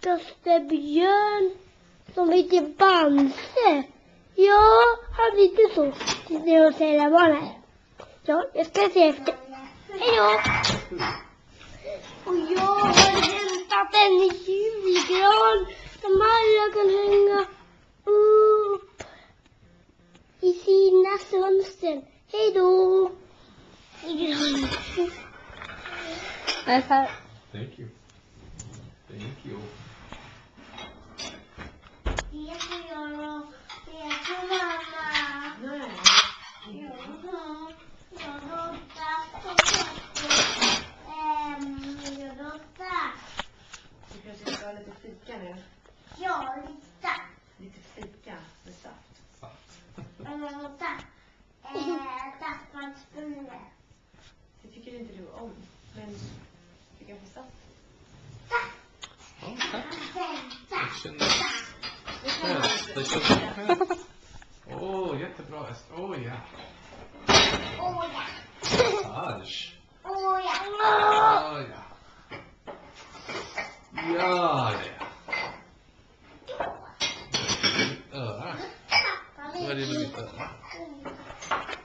starkaste björn som heter Bamse. Ja, han blir inte så. Det är att säga barnen. Ja, jag ska se efter. Hej då! Och jag har hämtat en julgran som alla kan hänga upp i sina fönster. Hej då! Thank you. Thank you. Det får jag. Det får mamma. Nej. Jag rottar på jag rottar. Du kanske ska ha lite fika nu. Ja, lite. Lite fika med saft. Jag rottar. Tappmansbulle. Det tycker inte du om. Men du kan få saft. Ja, tack. Tack. Det känns... Åh, jättebra. Åh, ja. Åh ja. Massage. Åh ja. Åh, ja. Ja, det.